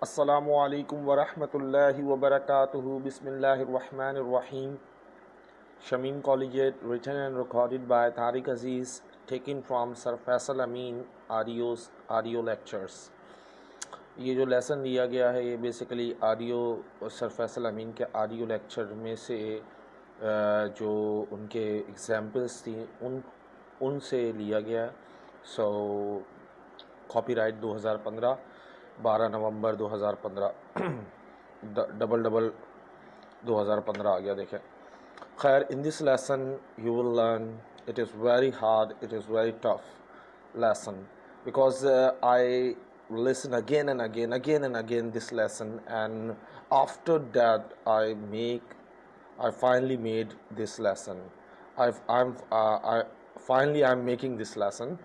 अस्सलामुअलैकुम वरहमतुल्लाहि वबरकातुहु बिस्मिल्लाहिर्रहमानिर्रहीम Shamim Collegiate written and recorded by Tariq Aziz taken from Sir Faisal Amin audio lectures। ये जो लेसन दिया गया है ये बेसिकली ऑडियो सर फैसल अमीन के ऑडियो लेक्चर में से जो उनके एग्जाम्पल्स थी उनसे लिया गया है। सो कॉपीराइट 2015 12 नवंबर 2015 डबल डबल 2015 आ गया। देखें खैर, in this lesson you will learn it is very hard, it is very tough lesson because I listen again and again this lesson, and after that I finally made this lesson. I'm making this lesson.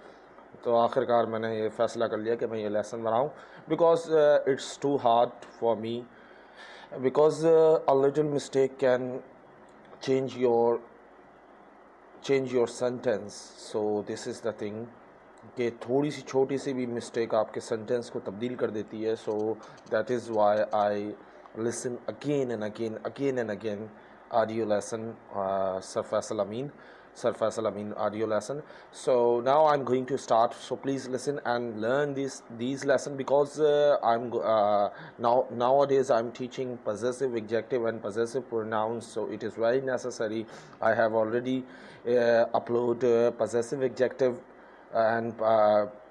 तो आखिरकार मैंने ये फ़ैसला कर लिया कि मैं ये लेसन बनाऊँ because it's too hard for me, because a little mistake can change your sentence. So this is the thing कि थोड़ी सी छोटी सी भी मिस्टेक आपके सेंटेंस को तब्दील कर देती है। So that is why I listen again and again audio lesson Sir Faisal Amin audio lesson. So now I'm going to start, so please listen and learn these lesson because nowadays I'm teaching possessive adjective and possessive pronouns, so it is very necessary. I have already uploaded possessive adjective and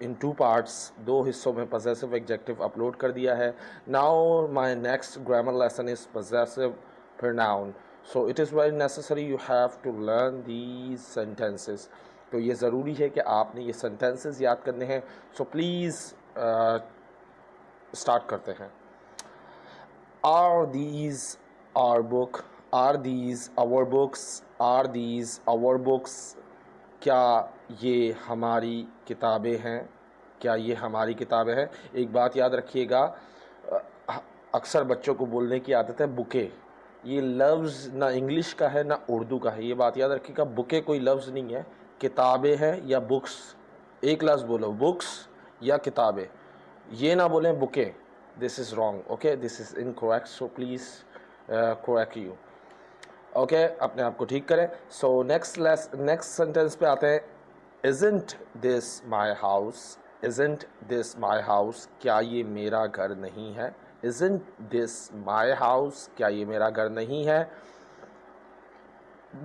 in two parts, 2 हिस्सों में possessive adjective upload कर दिया है। Now my next grammar lesson is possessive pronoun. So it is very necessary you have to learn these sentences. तो ये ज़रूरी है कि आपने ये सेंटेंसेस याद करने हैं। सो प्लीज़ स्टार्ट करते हैं। Are these are book, are these our books, are these our books. क्या ये हमारी किताबें हैं? क्या ये हमारी किताबें हैं? एक बात याद रखिएगा, अक्सर बच्चों को बोलने की आदत है बुके। ये लफ्ज़ ना इंग्लिश का है ना उर्दू का है, ये बात याद रखिएगा। बुके कोई लफ्ज़ नहीं है, किताबें हैं या बुक्स। एक लफ्ज़ बोलो, बुक्स या किताबें, ये ना बोलें bouquet. This is wrong, okay, this is incorrect, so please correct you, okay, अपने आप को ठीक करें। सो नेक्स्ट सेंटेंस पे आते हैं। Isn't this my house? Isn't this my house? क्या ये मेरा घर नहीं है? Isn't this my house? क्या ये मेरा घर नहीं है?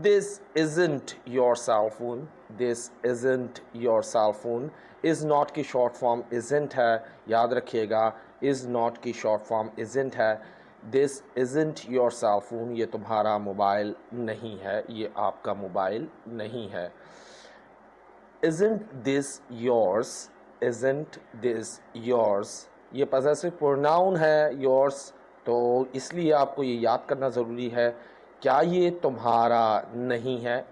This isn't your cell phone. This isn't your cell phone. Is not की short form isn't है, याद रखिएगा। is not की short form isn't है। This isn't your cell phone, ये तुम्हारा मोबाइल नहीं है, ये आपका मोबाइल नहीं है। Isn't this yours? Isn't this yours? ये possessive pronoun है yours, तो इसलिए आपको ये याद करना ज़रूरी है। क्या ये तुम्हारा नहीं है?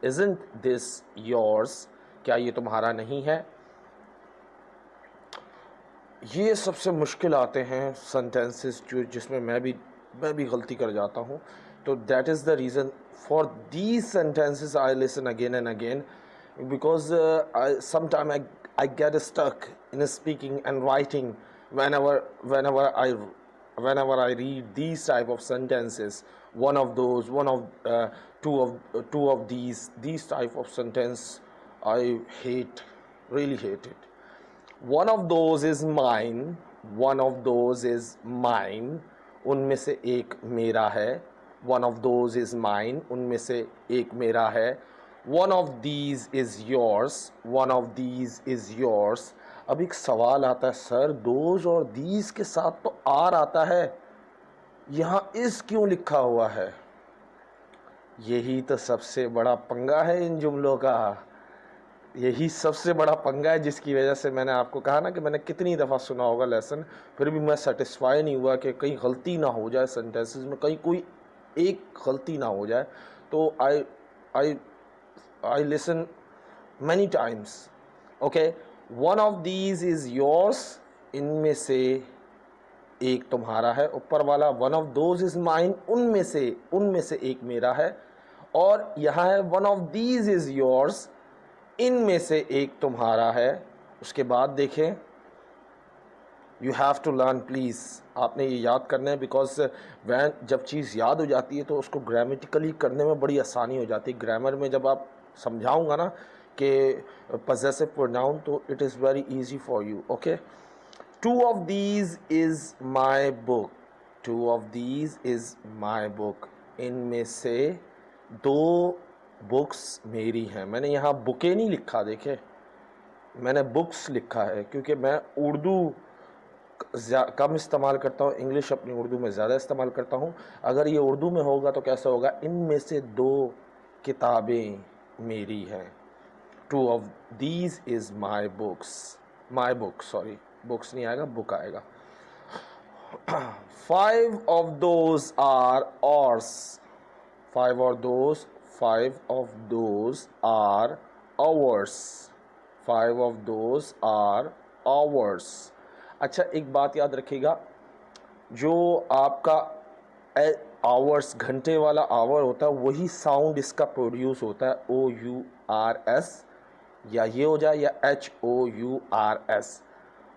Isn't this yours? क्या ये तुम्हारा नहीं है? ये सबसे मुश्किल आते हैं सेंटेंसेस जिसमें मैं भी गलती कर जाता हूँ। तो that is the reason for these sentences I listen again and again, because sometimes I get stuck in speaking and writing whenever I read these type of sentences. One of two of these type of sentence I really hate it. One of those is mine, one of those is mine, उनमें से एक मेरा है। One of those is mine, उनमें से एक मेरा है। One of these is yours, one of these is yours। अब एक सवाल आता है, सर those और these के साथ तो आर आता है, यहाँ इस क्यों लिखा हुआ है? यही तो सबसे बड़ा पंगा है इन जुमलों का, यही सबसे बड़ा पंगा है जिसकी वजह से मैंने आपको कहा ना कि मैंने कितनी दफ़ा सुना होगा लेसन, फिर भी मैं सेटिस्फाई नहीं हुआ कि कहीं गलती ना हो जाए सेंटेंसेस में, कहीं कोई एक गलती ना हो जाए। तो I listen many times, okay। One of these is yours, इनमें से एक तुम्हारा है। ऊपर वाला one of those is mine, उनमें से एक मेरा है। और यहाँ है one of these is yours, इनमें से एक तुम्हारा है। उसके बाद देखें you have to learn please, आपने ये याद करना है, बिकॉज वैन जब चीज़ याद हो जाती है तो उसको ग्रामेटिकली करने में बड़ी आसानी हो जाती है। ग्रामर में जब आप समझाऊंगा ना कि पजेसिव प्रोनाउन, तो it is very easy for you. Okay, to of these is my book, to of these is my book, इनमें से दो बुक्स मेरी हैं। मैंने यहाँ बुकें नहीं लिखा, देखे मैंने बुक्स लिखा है, क्योंकि मैं उर्दू कम इस्तेमाल करता हूँ, इंग्लिश अपनी उर्दू में ज़्यादा इस्तेमाल करता हूँ। अगर ये उर्दू में होगा तो कैसा होगा, इनमें से दो किताबें मेरी हैं। Two of these is my books, my book, sorry books नहीं आएगा, बुक आएगा। Five of those are ours, five of those are ours, five of those are ours. अच्छा, एक बात याद रखिएगा, जो आपका आवर्स घंटे वाला आवर होता है, वही साउंड इसका प्रोड्यूस होता है, OURS, या ये हो जाए या HOURS,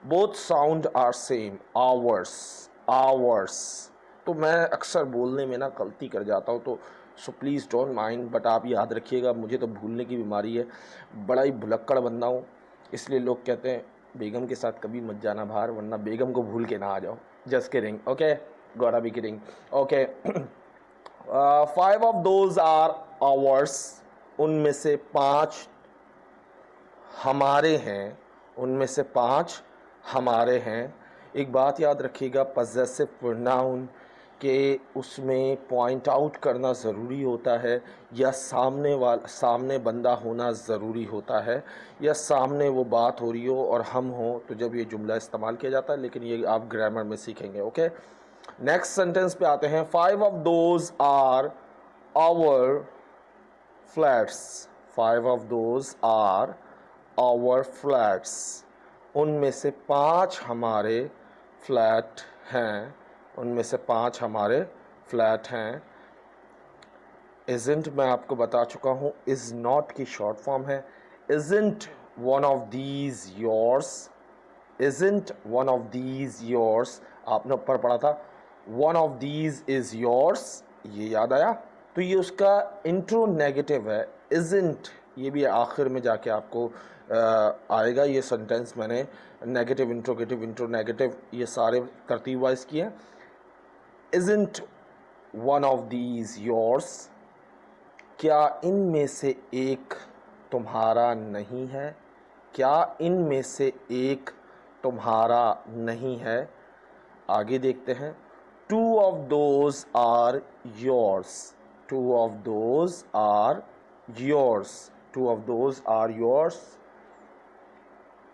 both sound are same, hours, hours. तो मैं अक्सर बोलने में ना गलती कर जाता हूँ, तो so please don't mind, but आप याद रखिएगा, मुझे तो भूलने की बीमारी है, बड़ा ही भुलक्कड़ बंदा हूँ, इसलिए लोग कहते हैं बेगम के साथ कभी मत जाना बाहर, वरना बेगम को भूल के ना आ जाओ। Just kidding, okay, gotta be kidding, okay. Five of those are ours, उनमें से 5 हमारे हैं, उनमें से 5 हमारे हैं। एक बात याद रखिएगा, पजेसिव प्रोनाउन के उसमें पॉइंट आउट करना ज़रूरी होता है, या सामने बंदा होना ज़रूरी होता है, या सामने वो बात हो रही हो और हम हो, तो जब ये जुमला इस्तेमाल किया जाता है। लेकिन ये आप ग्रामर में सीखेंगे। ओके, नेक्स्ट सेंटेंस पे आते हैं। Five of those are our flats, five of those are our flats, उनमें से 5 हमारे फ्लैट हैं, उनमें से 5 हमारे फ्लैट हैं। इज़ंट मैं आपको बता चुका हूँ, इज़ नॉट की शॉर्ट फॉर्म है। Isn't one of these yours, isn't one of these yours, आपने ऊपर पढ़ा था one of these is yours, ये याद आया। तो ये उसका इंट्रो नेगेटिव है, इज़ंट, ये भी आखिर में जाके आपको आएगा। ये सेंटेंस मैंने नेगेटिव, इंट्रोगेटिव, इंट्रो नेगेटिव, ये सारे तरतीब वाइज किए हैं। Isn't one of these yours, क्या इनमें से एक तुम्हारा नहीं है, क्या इनमें से एक तुम्हारा नहीं है। आगे देखते हैं। Two of those are yours, two of those are yours, two of those are yours,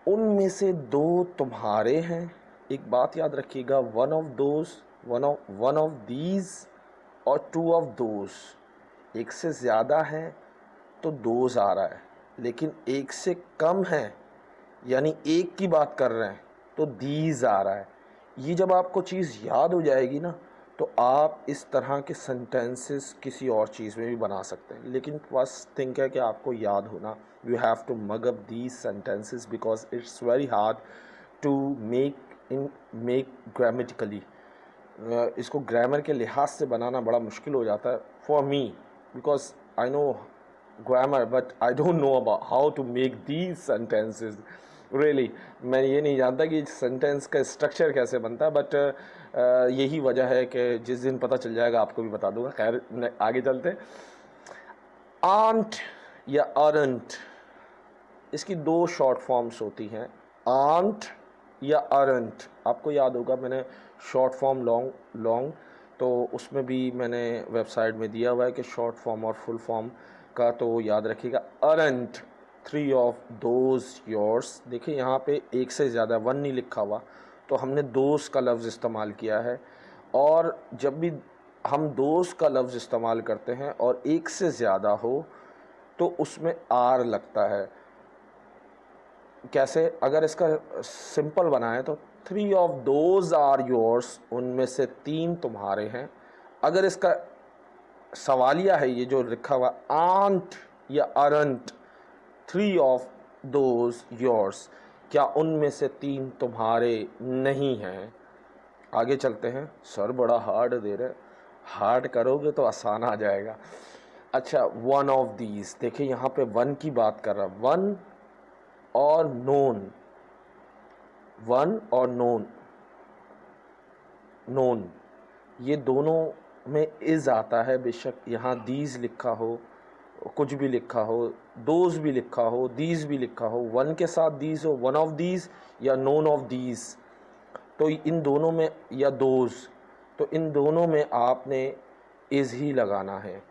उनमें से 2 तुम्हारे हैं। एक बात याद रखिएगा, one of those, one of these और 2 ऑफ दोज, एक से ज़्यादा है तो दोज आ रहा है, लेकिन एक से कम है यानी एक की बात कर रहे हैं तो दीज आ रहा है। ये जब आपको चीज़ याद हो जाएगी ना, तो आप इस तरह के सेंटेंसेस किसी और चीज़ में भी बना सकते हैं। लेकिन फर्स्ट थिंग है कि आपको याद होना, you have to mug up these sentences, because it's very hard to make grammatically. इसको ग्रामर के लिहाज से बनाना बड़ा मुश्किल हो जाता है for me, because I know grammar but I don't know about how to make these sentences. Really मैं ये नहीं जानता कि सेंटेंस का स्ट्रक्चर कैसे बनता है, बट यही वजह है कि जिस दिन पता चल जाएगा आपको भी बता दूंगा। खैर आगे चलते। आंट या अरंट, इसकी 2 शॉर्ट फॉर्म्स होती हैं, आंट या अरंट। आपको याद होगा मैंने शॉर्ट फॉर्म लॉन्ग, तो उसमें भी मैंने वेबसाइट में दिया हुआ है कि शॉर्ट फॉर्म और फुल फॉर्म का, तो याद रखिएगा। अरंट, 3 ऑफ दोज योर्स, देखिए यहाँ पे एक से ज़्यादा, 1 नहीं लिखा हुआ, तो हमने दोज का लफ्ज़ इस्तेमाल किया है। और जब भी हम दोज का लफ्ज़ इस्तेमाल करते हैं और एक से ज़्यादा हो तो उसमें आर लगता है। कैसे, अगर इसका सिंपल बनाएं तो 3 ऑफ दोज आर योर्स, उनमें से 3 तुम्हारे हैं। अगर इसका सवालिया है, ये जो लिखा हुआ आंट या अरंट, 3 ऑफ दोज योर्स, क्या उनमें से 3 तुम्हारे नहीं हैं? आगे चलते हैं। सर बड़ा हार्ड दे रहे, हार्ड करोगे तो आसान आ जाएगा। अच्छा, वन ऑफ दीज, देखिए यहाँ पे वन की बात कर रहा, वन और नोन, वन और नोन, नोन ये दोनों में इज़ आता है। बेशक यहाँ दीज लिखा हो, कुछ भी लिखा हो, दोज भी लिखा हो, दीज भी लिखा हो, वन के साथ दीज हो, वन ऑफ दीज या नोन ऑफ दीज, तो इन दोनों में, या दोज, तो इन दोनों में आपने इज़ ही लगाना है।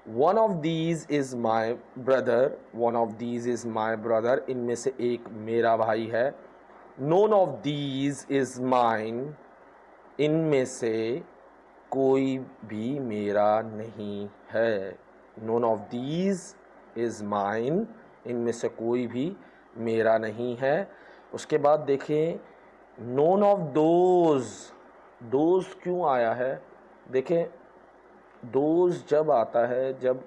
One of these is my brother, one of these is my brother, इनमें से एक मेरा भाई है। None of these is mine, इनमें से कोई भी मेरा नहीं है। None of these is mine, इनमें से कोई भी मेरा नहीं है। उसके बाद देखें, नोन ऑफ दोज, दोज क्यों आया है? देखें, दोज जब आता है जब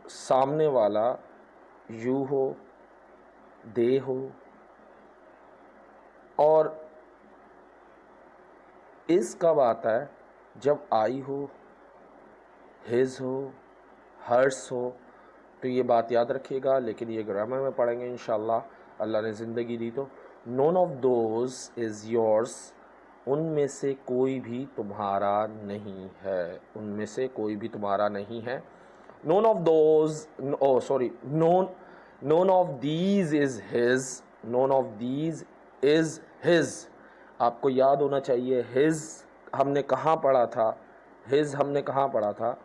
सामने वाला यू हो, दे हो, और इस कब आता है? जब आई हो, हिज हो, हर्स हो। तो ये बात याद रखिएगा, लेकिन ये ग्रामर में पढ़ेंगे इंशाल्लाह, अल्लाह ने ज़िंदगी दी तो। Known of those is yours, उनमें से कोई भी तुम्हारा नहीं है, उनमें से कोई भी तुम्हारा नहीं है। None of those, oh sorry, none of these is his, none of these is his. आपको याद होना चाहिए, हिज हमने कहाँ पढ़ा था? हिज हमने कहाँ पढ़ा था?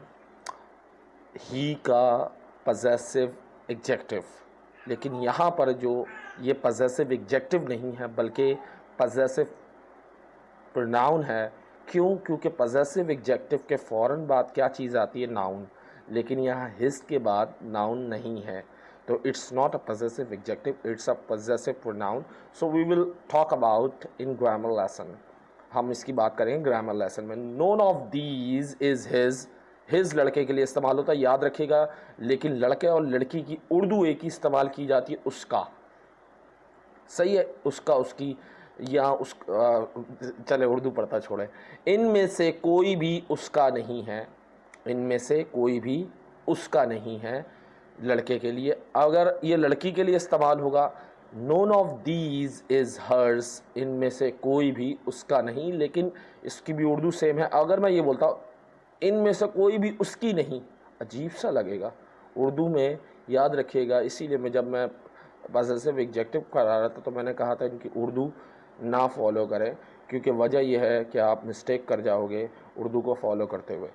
ही का पजेसिव एग्जेक्टिव। लेकिन यहाँ पर जो ये पजेसिव एग्जेक्टिव नहीं है बल्कि पजेसिव प्रोनाउन है। क्यों? क्योंकि पजेसिव एग्जेक्टिव के फ़ौरन बाद क्या चीज़ आती है? नाउन। लेकिन यहाँ हिज के बाद नाउन नहीं है, तो it's not a possessive adjective, it's a possessive pronoun. So we will talk about in grammar lesson, हम इसकी बात करेंगे ग्रामर लेसन में। None of these is his, his लड़के के लिए इस्तेमाल होता है, याद रखिएगा। लेकिन लड़के और लड़की की उर्दू एक ही इस्तेमाल की जाती है, उसका। सही है, उसका, उसकी, या उस चले उर्दू पढ़ता छोड़े। इनमें से कोई भी उसका नहीं है, इनमें से कोई भी उसका नहीं है लड़के के लिए। अगर ये लड़की के लिए इस्तेमाल होगा, none of these is hers, इनमें से कोई भी उसका नहीं, लेकिन इसकी भी उर्दू सेम है। अगर मैं ये बोलता हूँ इनमें से कोई भी उसकी नहीं, अजीब सा लगेगा उर्दू में, याद रखिएगा। इसीलिए मैं जब मैं पजेसिव एग्जेक्टिव करा रहा था तो मैंने कहा था इनकी उर्दू ना फॉलो करें, क्योंकि वजह यह है कि आप मिस्टेक कर जाओगे उर्दू को फॉलो करते हुए।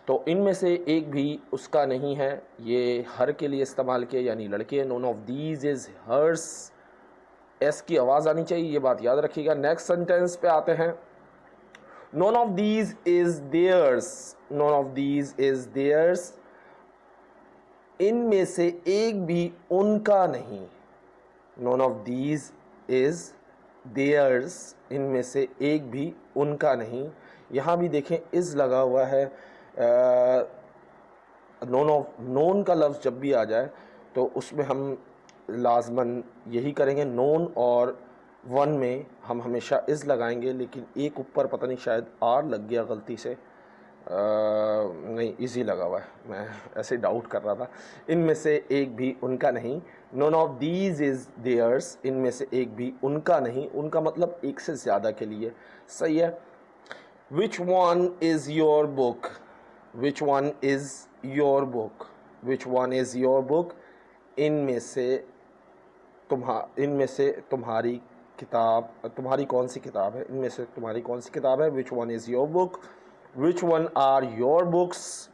तो इनमें से एक भी उसका नहीं है, ये हर के लिए इस्तेमाल किया, यानी लड़के। None of these is hers, S की आवाज़ आनी चाहिए, ये बात याद रखिएगा। नेक्स्ट सेंटेंस पे आते हैं। None of these is theirs, none of these is theirs, इनमें से एक भी उनका नहीं। None of these is theirs, इनमें से एक भी उनका नहीं। यहाँ भी देखें इज़ लगा हुआ है। नोन का लफ्ज़ जब भी आ जाए तो उसमें हम लाजमन यही करेंगे, नोन और वन में हम हमेशा इज़ लगाएंगे। लेकिन एक ऊपर पता नहीं शायद आर लग गया गलती से, नहीं इजी लगा हुआ है, मैं ऐसे डाउट कर रहा था। इनमें से एक भी उनका नहीं। None of these is theirs, इनमें से एक भी उनका नहीं, उनका मतलब एक से ज़्यादा के लिए। सही है। Which one is your book, which one is your book, which one is your book, इनमें से तुम्हारी किताब, तुम्हारी कौन सी किताब है, इनमें से तुम्हारी कौन सी किताब है। Which one is your book, which one are your books,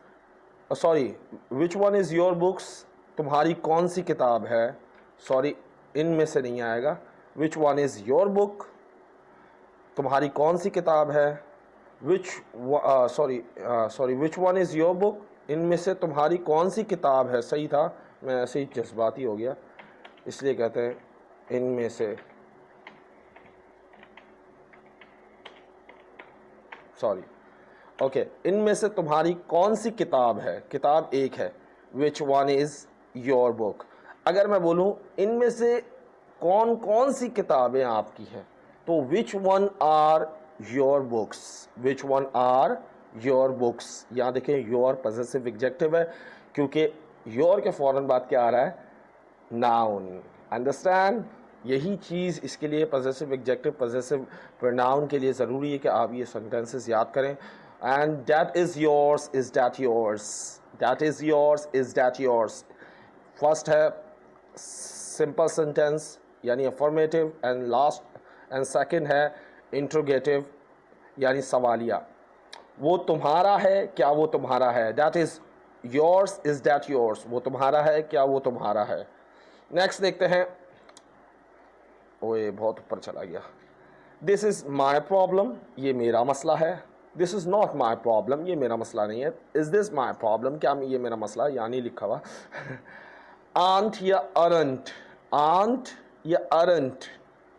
sorry, which one is your books, तुम्हारी कौन सी किताब है, सॉरी इनमें से नहीं आएगा। विच वन इज़ योर बुक, तुम्हारी कौन सी किताब है। Which one is your book, इनमें से तुम्हारी कौन सी किताब है। सही था, मैं ऐसे ही जज्बाती हो गया, इसलिए कहते हैं इनमें से, सॉरी, ओके, इनमें से तुम्हारी कौन सी किताब है, किताब एक है। Which one is your book. अगर मैं बोलूँ इनमें से कौन कौन सी किताबें आपकी हैं? तो which one are your books, which one are your books. यहाँ देखें योर पॉसेसिव एग्जेक्टिव है, क्योंकि योर के फ़ौरन बाद क्या आ रहा है? नाउन। अंडरस्टैंड? यही चीज़ इसके लिए पॉसेसिव एग्जेक्टिव पॉसेसिव प्रोनाउन के लिए ज़रूरी है कि आप ये सेंटेंसेस याद करें। And that is yours, is that yours, that is yours, is that yours. First है सिंपल सेंटेंस यानी affirmative, and last and second है इंट्रोगेटिव यानी सवालिया। वो तुम्हारा है, क्या वो तुम्हारा है? That is yours, is that yours. वो तुम्हारा है, क्या वो तुम्हारा है? नेक्स्ट देखते हैं। ओए बहुत ऊपर चला गया। दिस इज़ माई प्रॉब्लम, ये मेरा मसला है। This is not my problem, ये मेरा मसला नहीं है। इज़ दिस माई प्रॉब्लम, क्या ये मेरा मसला है? यानी लिखा हुआ आंट या अरंट, आंट या aren't,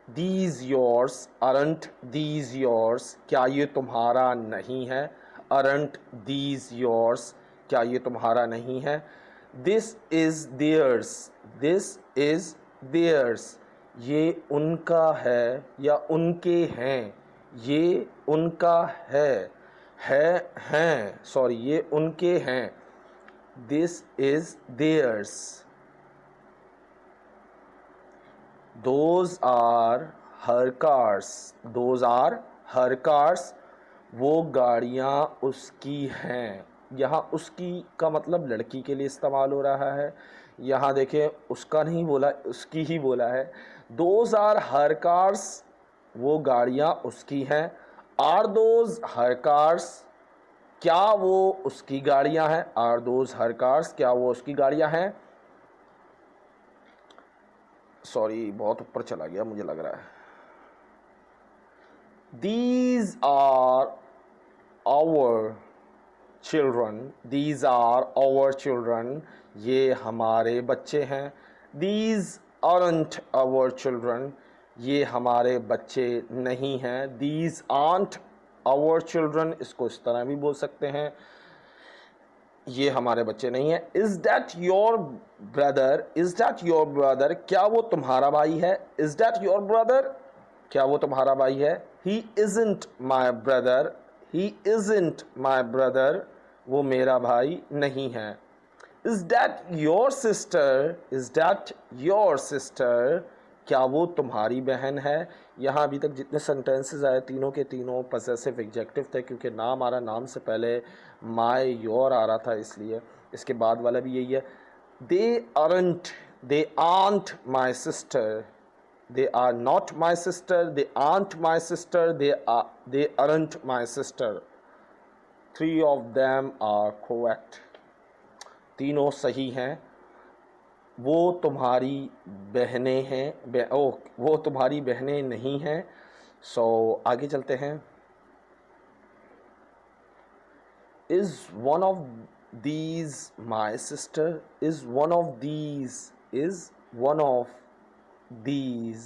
these yours, aren't these yours, क्या ये तुम्हारा नहीं है? अरंट दीज योर्स, क्या ये तुम्हारा नहीं है? This is theirs, this is theirs, ये उनका है या उनके हैं, ये उनका है हैं, सॉरी, ये उनके हैं। This is theirs. Those are her cars, those are her cars, वो गाड़ियाँ उसकी हैं। यहाँ उसकी का मतलब लड़की के लिए इस्तेमाल हो रहा है। यहाँ देखें उसका नहीं बोला, उसकी ही बोला है। दोज आर हर कार्स, वो गाड़ियाँ उसकी हैं। आर दोज हर कार्स, क्या वो उसकी गाड़ियाँ हैं? आर दोज हर कार्स, क्या वो उसकी गाड़ियाँ हैं? सॉरी बहुत ऊपर चला गया मुझे लग रहा है। These are our children, these are our children, ये हमारे बच्चे हैं। These aren't our children, ये हमारे बच्चे नहीं हैं। These aren't our children, इसको इस तरह भी बोल सकते हैं, ये हमारे बच्चे नहीं हैं। Is that your brother, is that your brother, क्या वो तुम्हारा भाई है? Is that your brother, क्या वो तुम्हारा भाई है? He isn't my brother, he isn't my brother, वो मेरा भाई नहीं है। Is that your sister, is that your sister, क्या वो तुम्हारी बहन है? यहाँ अभी तक जितने सेंटेंसेस आए तीनों के तीनों पॉसेसिव एग्जेक्टिव थे, क्योंकि नाम आ रहा, नाम से पहले माय योर आ रहा था, इसलिए इसके बाद वाला भी यही है। They aren't my sister, they are not my sister, they aren't my sister, they aren't my sister. Three of them are correct. तीनों सही हैं। वो तुम्हारी बहनें हैं, वो तुम्हारी बहनें नहीं हैं। सो आगे चलते हैं। Is one of these my sister? Is one of these, is one of these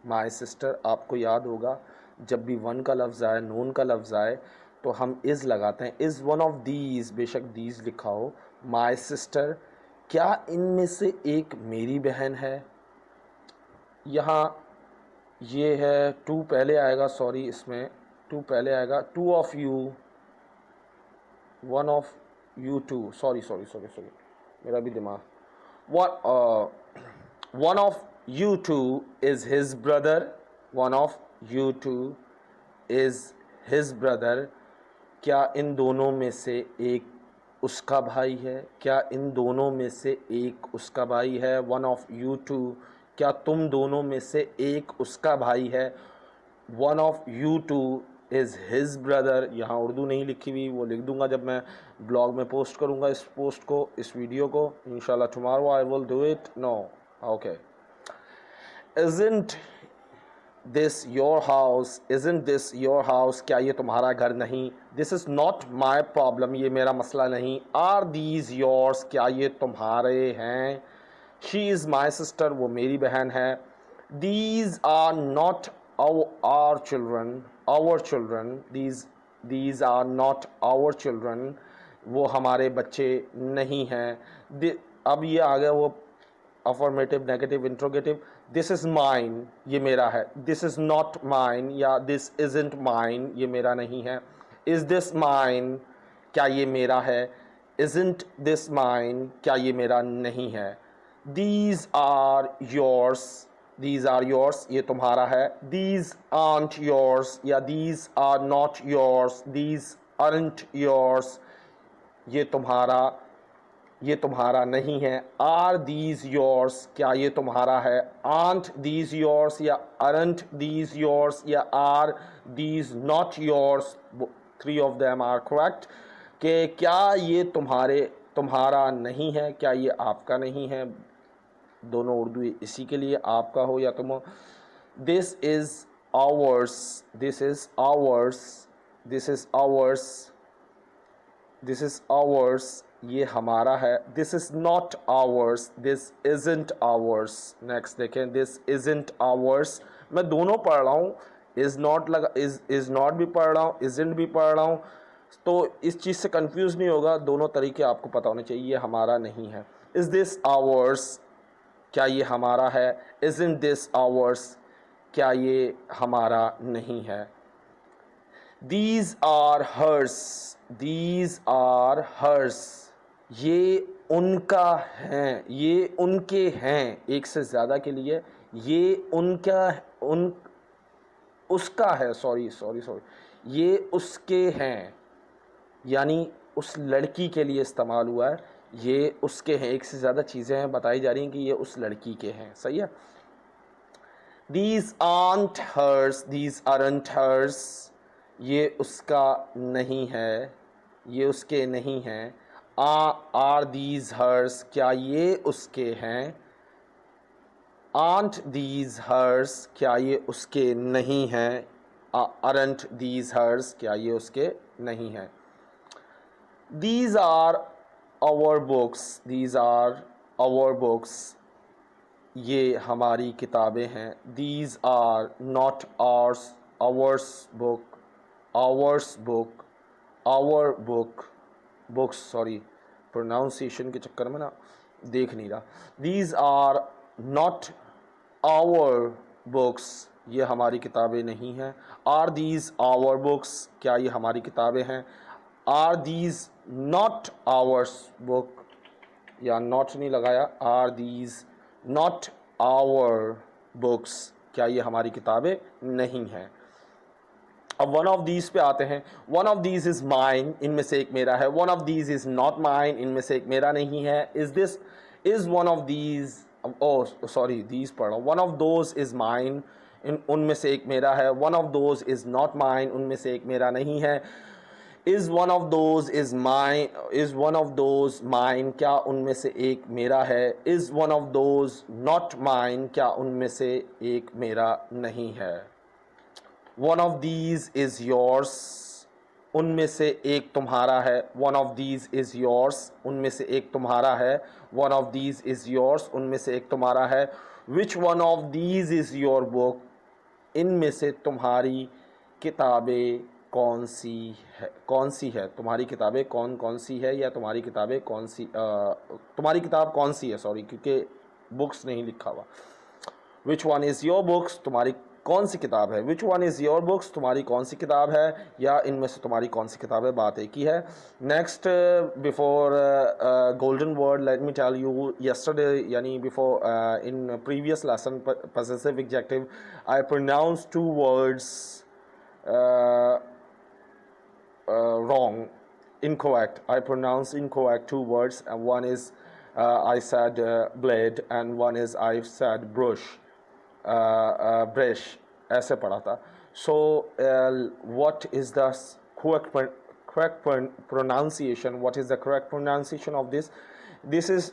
my sister. आपको याद होगा जब भी वन का लफ्ज़ आए, नून का लफ्ज़ आए, तो हम इज़ लगाते हैं। इज़ वन ऑफ दीज, बेशक दीज लिखा हो। माई सिस्टर, क्या इनमें से एक मेरी बहन है? यहाँ ये है टू पहले आएगा, सॉरी इसमें टू पहले आएगा। Two of you, one of you two, sorry मेरा भी दिमाग। One of you two is his brother, one of you two is his brother, क्या इन दोनों में से एक उसका भाई है? क्या इन दोनों में से एक उसका भाई है? one of you two, क्या तुम दोनों में से एक उसका भाई है? one of you two is his brother। यहाँ उर्दू नहीं लिखी हुई, वो लिख दूंगा जब मैं ब्लॉग में पोस्ट करूँगा इस पोस्ट को, इस वीडियो को इंशाल्लाह। tomorrow I will do it, no, okay। Isn't this your house, isn't this your house, क्या ये तुम्हारा घर नहीं? This is not my problem, ये मेरा मसला नहीं। Are these yours, क्या ये तुम्हारे हैं? She is my sister, वो मेरी बहन है। These are not our children, our children, these are not our children, वो हमारे बच्चे नहीं हैं। अब ये आ गया वो affirmative, negative, interrogative. This is mine, ये मेरा है. दिस इज़ नॉट माइन या दिस इज़ंट माइन, ये मेरा नहीं है. इज़ दिस माइन, क्या ये मेरा है. इज़ंट दिस माइन, क्या ये मेरा नहीं है. These are yours, these are yours, ये तुम्हारा है. दीज आर्ट योर्स या these are not yours, these aren't yours, ये तुम्हारा नहीं है. आर दीज योर्स, क्या ये तुम्हारा है. आंट दीज योर्स या अरंट दीज योर्स या are these not yours, 3 of them are correct. कि क्या ये तुम्हारा नहीं है, क्या ये आपका नहीं है. दोनों उर्दू इसी के लिए, आपका हो या तुम हो. This is hours, this is hours, this is hours, this is hours, ये हमारा है. This is not hours, this isn't hours. Next देखें, दिस इज़ंट आवर्स. मैं दोनों पढ़ रहा हूँ, इज़ नॉट लगा, इज़ नॉट भी पढ़ रहा हूँ, इज़ंट भी पढ़ रहा हूँ, तो इस चीज़ से कंफ्यूज नहीं होगा. दोनों तरीके आपको पता होने चाहिए. ये हमारा नहीं है. इज़ दिस आवर्स, क्या ये हमारा है. इज़ंट दिस आवर्स, क्या ये हमारा नहीं है. These are hers, these are hers, ये उनका है, ये उनके हैं. एक से ज़्यादा के लिए ये उनका, उन उसका है, सॉरी, ये उसके हैं, यानी उस लड़की के लिए इस्तेमाल हुआ है. ये उसके हैं, एक से ज़्यादा चीज़ें हैं बताई जा रही हैं कि ये उस लड़की के हैं. सही है. These aren't hers, these aren't hers, ये उसका नहीं है, ये उसके नहीं हैं. आर दीज हर्स, क्या ये उसके हैं. आंट दीज हर्स, क्या ये उसके नहीं हैं. अरंट दीज हर्स, क्या ये उसके नहीं हैं. These are our books, these are our books, ये हमारी किताबें हैं. These are not ours, ours book, ours book, our book, books, sorry pronunciation के चक्कर में ना देख नहीं रहा. These are not our books, ये हमारी किताबें नहीं हैं. आर दीज आवर बुक्स, क्या ये हमारी किताबें हैं. Are these not ours book, या नॉट नहीं लगाया. Are these not our books, क्या ये हमारी किताबें नहीं हैं. अब वन ऑफ दीज पे आते हैं. One of these is mine, इनमें से एक मेरा है. One of these is not mine, इनमें से एक मेरा नहीं है. Is this, is one of these, sorry these पढ़ रहा हूँ. One of those is mine, उनमें से एक मेरा है. One of those is not mine, उनमें से एक मेरा नहीं है. Is one of those is mine, is one of those mine, क्या उनमें से एक मेरा है. Is one of those not mine, क्या उनमें से एक मेरा नहीं है. One of these is yours, उनमें से एक तुम्हारा है. One of these is yours, उनमें से एक तुम्हारा है. One of these is yours, उनमें से एक तुम्हारा है. Which one of these is your book, इनमें से तुम्हारी किताबें कौन सी है. तुम्हारी किताबें कौन सी है, या तुम्हारी किताबें कौन सी, तुम्हारी किताब कौन सी है, सॉरी क्योंकि बुक्स नहीं लिखा हुआ. विच वन इज़ योर बुक्स, तुम्हारी कौन सी किताब है. Which one is your books, तुम्हारी कौन सी किताब है, या इनमें से तुम्हारी कौन सी किताब है. बात एक ही है. Next, before golden word, let me tell you, yesterday यानी before in previous lesson possessive adjective, I pronounced 2 words wrong, incorrect. I pronounced incorrect 2 words, and one is I said blade, and one is I said brush, brush, ऐसे पढ़ा था. So what is the correct pronunciation? What is the correct pronunciation of this? This is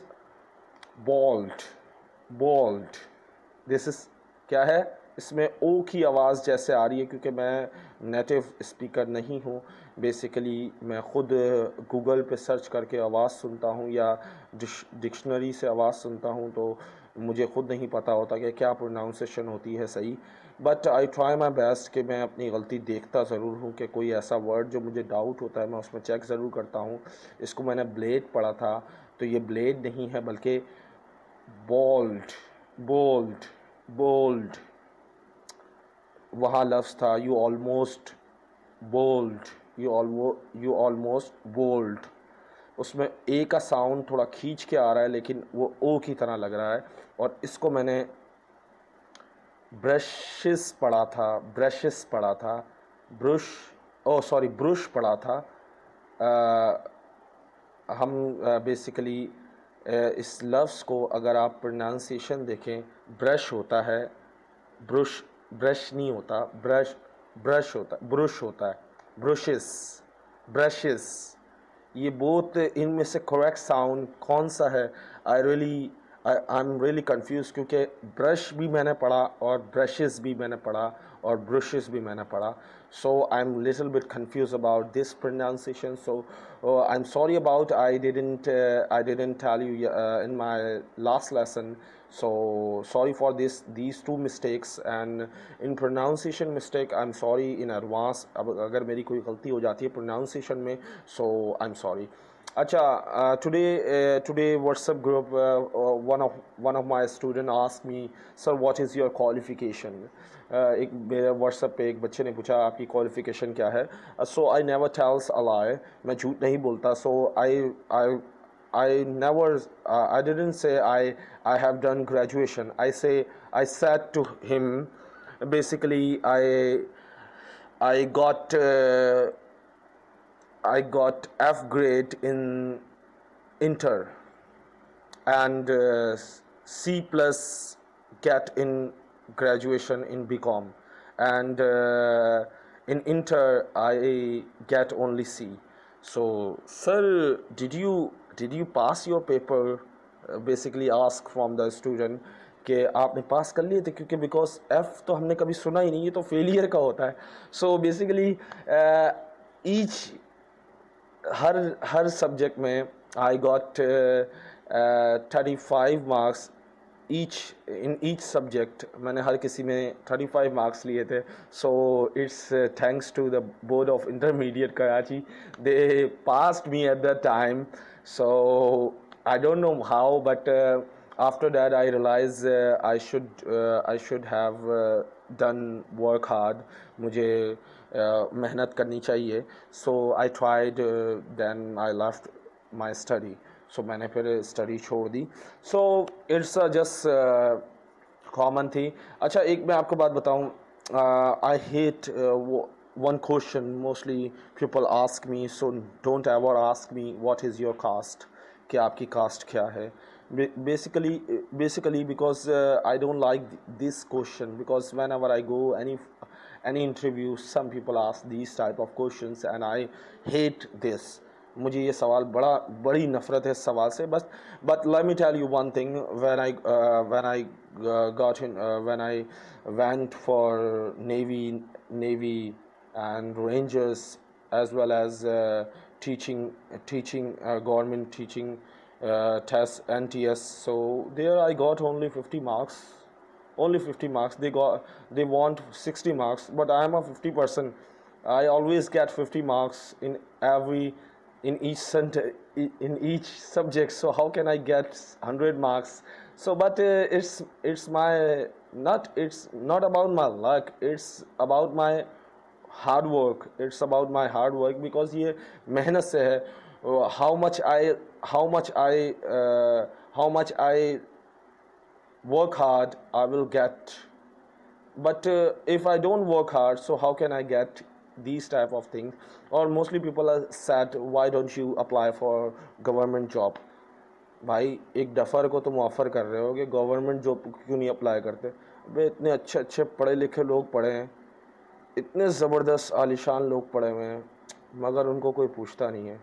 bald, bald. This is क्या है. इसमें ओ की आवाज़ जैसे आ रही है, क्योंकि मैं नेटिव स्पीकर नहीं हूँ. बेसिकली मैं ख़ुद गूगल पे सर्च करके आवाज़ सुनता हूँ या डिक्शनरी से आवाज़ सुनता हूँ, तो मुझे ख़ुद नहीं पता होता कि क्या प्रोनाउंसिएशन होती है सही. But I try my best कि मैं अपनी गलती देखता ज़रूर हूँ कि कोई ऐसा वर्ड जो मुझे डाउट होता है मैं उसमें चेक ज़रूर करता हूँ. इसको मैंने ब्लेड पढ़ा था, तो ये ब्लेड नहीं है बल्कि बोल्ड, बोल्ड, बोल्ड, वहाँ लफ्ज़ था you almost bold, you almost bold, उसमें ए का साउंड थोड़ा खींच के आ रहा है लेकिन वो ओ की तरह लग रहा है। और इसको मैंने ब्रशेस पढ़ा था, ब्रुश, ओ सॉरी ब्रुश पढ़ा था। हम बेसिकली इस लफ्ज़ को अगर आप प्रोनाउंसिएशन देखें, ब्रश होता है, ब्रुश, ब्रश नहीं होता, ब्रश होता, ब्रुश होता है, ब्रुशेस, ब्रशेस, ये बोथ इनमें से करेक्ट साउंड कौन सा है? आई एम रियली कंफ्यूज, क्योंकि ब्रश भी मैंने पढ़ा और ब्रशेस भी मैंने पढ़ा और ब्रशेस भी मैंने पढ़ा। So I am little bit confuse about this pronunciation, so I am sorry about I didn't tell you in my last lesson. So sorry for these two mistakes, and in pronunciation mistake I'm sorry in advance। अब अगर मेरी कोई गलती हो जाती है pronunciation में, so I'm sorry। अच्छा, today WhatsApp group, one of my student asked me, sir what is your qualification? एक मेरे WhatsApp पे एक बच्चे ने पूछा आपकी क्वालिफिकेशन क्या है? So I never tells a lie, मैं झूठ नहीं बोलता। So I didn't say I have done graduation. I said to him, basically I got F grade in inter, and C plus get in graduation in BCom, and in inter I get only C. So sir, did you pass your paper? Basically ask from the student कि आपने पास कर लिए थे, क्योंकि because F तो हमने कभी सुना ही नहीं, ये तो फेलियर का होता है। सो बेसिकली ईच हर सब्जेक्ट में I got 35 marks in each subject, मैंने हर किसी में 35 मार्क्स लिए थे। So it's thanks to the board of intermediate Karachi, they passed me at the time. So I don't know how, but after that I realized I should have done work hard. मुझे मेहनत करनी चाहिए। So I tried, then I left my study. So मैंने फिर study छोड़ दी। So it's just common थी। अच्छा, एक मैं आपको बात बताऊँ, I hate one question mostly people ask me, so don't ever ask me what is your caste, कि आपकी कास्ट क्या है। Basically because I don't like this question, because whenever I go any interview some people ask these type of questions and I hate this। मुझे ये सवाल बड़ी नफ़रत है इस सवाल से। बस but let me tell you one thing, when I when I went for Navy and Rangers, as well as teaching government teaching test NTS, so there I got only 50 marks, only 50 marks. They want 60 marks, but I am a 50%. I always get 50 marks in each subject, so how can I get 100 marks? So but it's not about my luck, it's about my hard work, it's about my hard work, because ये मेहनत से है। how much I work hard I will get, but if I don't work hard, so how can I get these type of things? Or mostly people are said, why don't you apply for government job? भाई, एक Duffer को तुम offer कर रहे हो कि government job क्यों नहीं अप्लाई करते? भाई, इतने अच्छे पढ़े लिखे लोग पढ़े हैं, इतने ज़बरदस्त आलीशान लोग पढ़े हुए हैं, मगर उनको कोई पूछता नहीं है।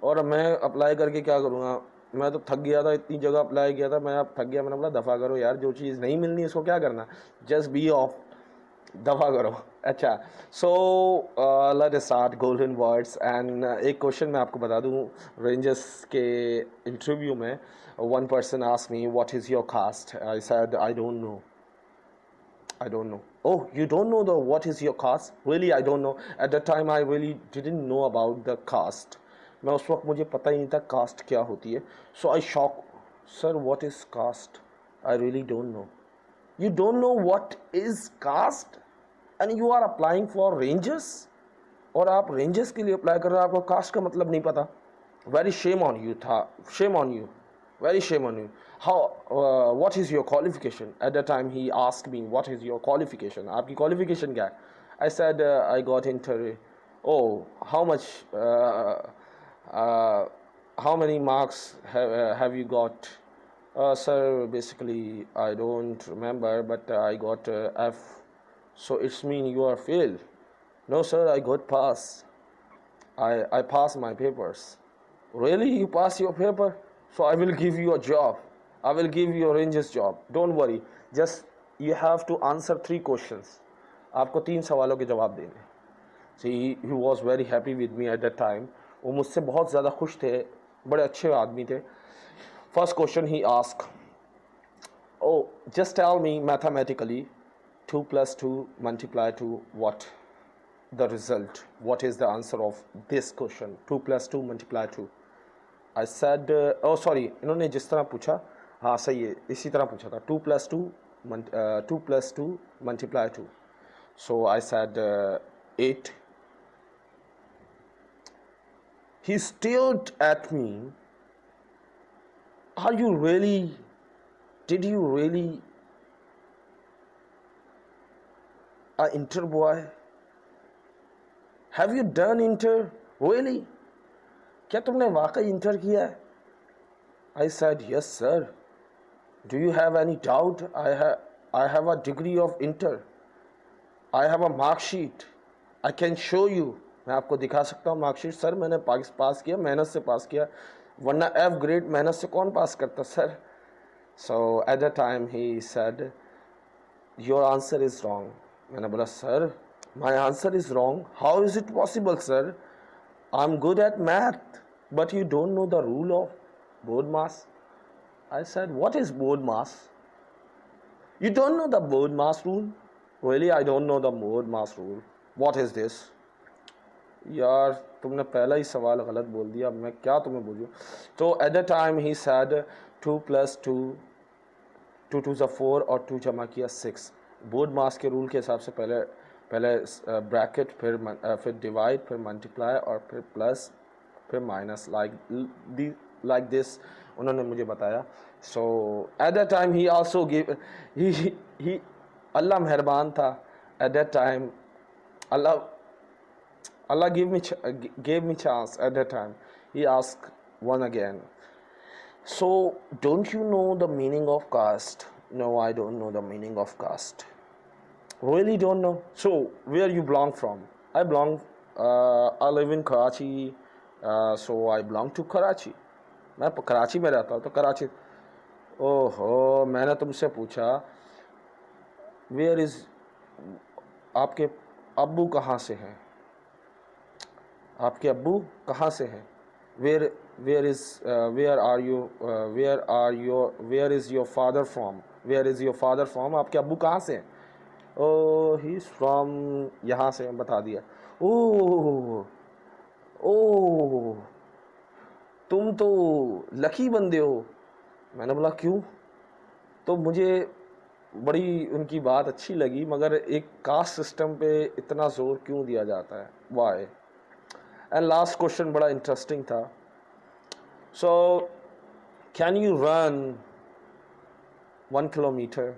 और मैं अप्लाई करके क्या करूँगा? मैं तो थक गया था, इतनी जगह अप्लाई किया था, मैं अब थक गया। मैंने बोला दफ़ा करो यार, जो चीज़ नहीं मिलनी इसको क्या करना, जस्ट बी ऑफ, दफ़ा करो। अच्छा, so let us start golden words. And एक क्वेश्चन मैं आपको बता दूँ, रेंजर्स के इंटरव्यू में one person asked me, what is your caste? I said, I don't know. Oh, you don't know what is your caste? Really, I don't know. At that time I really didn't know about the caste. मैं उस वक्त मुझे पता ही नहीं था cast क्या होती है। So I shocked, sir what is caste? I really don't know. You don't know what is caste and you are applying for ranges. और आप रेंजेस के लिए अप्लाई कर रहे हो, आपको कास्ट का मतलब नहीं पता. वेरी शेम ऑन यू था, shame on you, very shame on you. How what is your qualification? At that time he asked me, what is your qualification? आपकी qualification क्या है? I said I got inter. Oh, how much uh, how many marks have you got? Sir, basically I don't remember, but I got F. So it's mean you are failed. No sir, I got pass. I passed my papers. Really, you pass your paper? So I will give you a job. I will give you a ranges job. Don't worry. Just you have to answer 3 questions. आपको 3 सवालों के जवाब देने. See, he was very happy with me at that time. वो मुझसे बहुत ज़्यादा खुश थे, बड़े अच्छे आदमी थे. First question he asked, oh, just tell me mathematically 2 plus 2 multiply to what? The result. What is the answer of this question? 2 plus 2 multiply 2. I said, oh sorry, इन्होंने जिस तरह पूछा, हाँ सही है, इसी तरह पूछा था. 2 plus 2 multiply 2. So I said 8. He stared at me. Are you really? Did you really? A inter boy? Have you done inter? Really? क्या तुमने वाकई इंटर किया है? I said, yes sir. Do you have any doubt? I have a degree of inter. I have a mark sheet. I can show you. मैं आपको दिखा सकता हूँ मार्कशीट. सर मैंने पास किया, मेहनत से पास किया, वरना F ग्रेड मेहनत से कौन पास करता sir? So at that time he said, your answer is wrong. मैंने बोला sir my answer is wrong. How is it possible sir? I'm good at math, but you don't know the rule of board mass. I said, what is board mass? You don't know the board mass rule? Really, I don't know the board mass rule. What is this? यार तुमने पहला ही सवाल गलत बोल दिया, मैं क्या तुम्हें बोलूँ? तो at that time he said 2 plus 2, 2 to the 4 और 2 जमा किया 6. बोर्ड मास के रूल के हिसाब से पहले ब्रैकेट, फिर डिवाइड, फिर मल्टीप्लाई और फिर प्लस, फिर माइनस, लाइक दिस उन्होंने मुझे बताया. So at that time he also give he Allah मेहरबान था. At that time Allah gave me chance. At that time he asked one again, so don't you know the meaning of caste? No, I don't know the meaning of caste. Really don't know? So where you belong from? I live in Karachi, so I belong to Karachi. मैं कराची में रहता हूँ, तो कराची. ओहो, मैंने तुमसे पूछा where is, आपके अब्बू कहाँ से हैं? आपके अब्बू कहाँ से हैं? Where is your father from? Where is your father from? आपके अब्बू कहाँ से हैं? ओह ही इज़ फ्रॉम, यहाँ से बता दिया. ओह तुम तो लकी बंदे हो. मैंने बोला क्यों? तो मुझे बड़ी उनकी बात अच्छी लगी, मगर एक कास्ट सिस्टम पे इतना जोर क्यों दिया जाता है? वाई? एंड लास्ट क्वेश्चन बड़ा इंटरेस्टिंग था. So can you run 1 kilometer?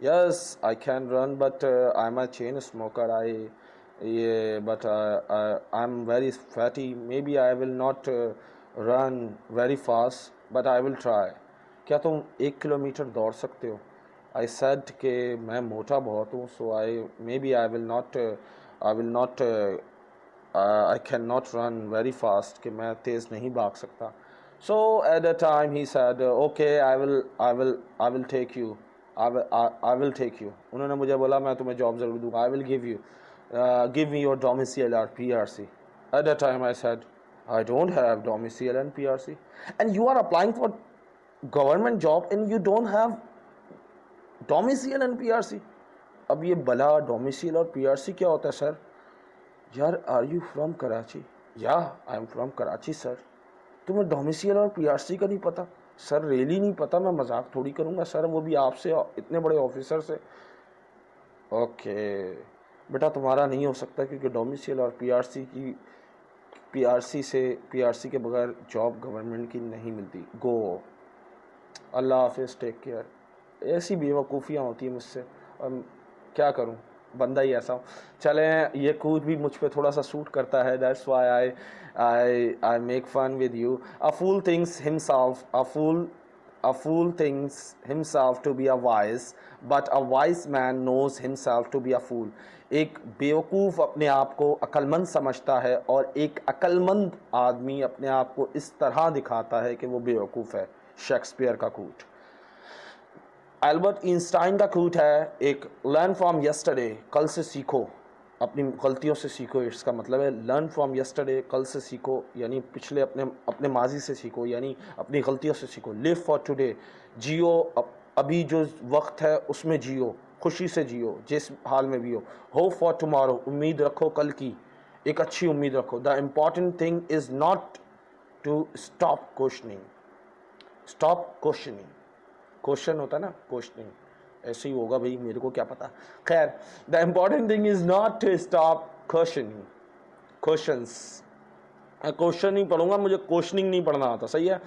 Yes, I can run, but I'm a chain smoker. But I'm very fatty. Maybe I will not run very fast, but I will try. क्या तुम 1 kilometre दौड़ सकते हो? I said कि मैं मोटा बहुत हूँ, so I cannot run very fast, कि मैं तेज़ नहीं भाग सकता. So at that time he said, okay, I will take you. I will take you. उन्होंने मुझे बोला मैं तुम्हें जॉब ज़रूर दूँगा. I will give me your domicile or PRC. At that time I said, I don't have domicile and PRC. And you are applying for government job and you don't have domicile and PRC. अब ये भला domicile और PRC क्या होता है sir? यार, are you from Karachi? Yeah, I am from Karachi sir. तुम्हें domicile और PRC का नहीं पता? सर रियली नहीं पता, मैं मजाक थोड़ी करूँगा सर, वो भी आपसे, इतने बड़े ऑफिसर से। ओके बेटा तुम्हारा नहीं हो सकता क्योंकि डोमिसाइल और पीआरसी के बगैर जॉब गवर्नमेंट की नहीं मिलती। गो, अल्लाह हाफिज़, टेक केयर। ऐसी बेवकूफ़ियाँ होती हैं मुझसे, क्या करूँ, बंदा ही ऐसा हूँ। चलें, ये कूद भी मुझ पे थोड़ा सा सूट करता है, that's why I make fun with you. A fool thinks himself to be a wise, but a wise man knows himself to be a fool. एक बेवकूफ़ अपने आप को अक्लमंद समझता है और एक अक्लमंद आदमी अपने आप को इस तरह दिखाता है कि वो बेवकूफ़ है। शेक्सपियर का कोट। एल्बर्ट आइंस्टाइन का कोट है एक, लर्न फ्रॉम यस्टरडे, कल से सीखो, अपनी गलतियों से सीखो। इसका मतलब है लर्न फ्रॉम यस्टरडे, कल से सीखो, यानी पिछले अपने माजी से सीखो, यानी अपनी गलतियों से सीखो। लिव फॉर टुडे, जियो अभी जो वक्त है उसमें जियो, खुशी से जियो जिस हाल में भी हो। होप फॉर टुमारो, उम्मीद रखो कल की, एक अच्छी उम्मीद रखो। The important thing is not to stop questioning, question होता है ना, क्वेश्चनिंग, ऐसे ही होगा भाई, मेरे को क्या पता। खैर, the important thing is not to stop questioning, question ही पढ़ूंगा, मुझे क्वेश्चनिंग नहीं पढ़ना आता, सही है।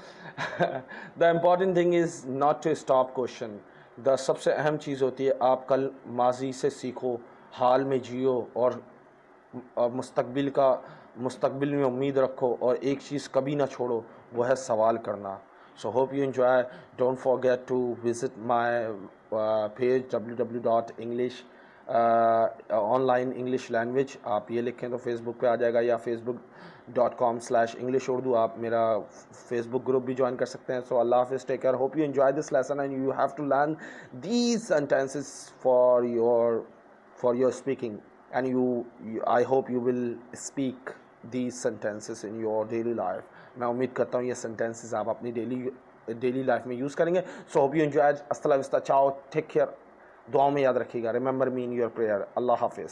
The important thing is not to stop question. द सबसे अहम चीज़ होती है आप कल माजी से सीखो, हाल में जियो और मुस्तकबिल में उम्मीद रखो, और एक चीज़ कभी ना छोड़ो, वो है सवाल करना। So hope you enjoy. Don't forget to visit my page www.english online English language। आप ये लिखें तो फेसबुक पे आ जाएगा, या facebook.com/englishurdu। आप मेरा फेसबुक ग्रुप भी ज्वाइन कर सकते हैं। सो अल्लाह हाफिज़, take care, hope you enjoy this lesson and you have to learn these sentences for your speaking, and I hope you will speak these sentences in your daily life। मैं उम्मीद करता हूँ ये sentences आप अपनी daily life में use करेंगे। So hope you enjoy. अस्सलाम वालेकुम, चाओ, टेक केयर, दुआओं में याद रखिएगा। Remember me in your prayer. Allah हाफिज़।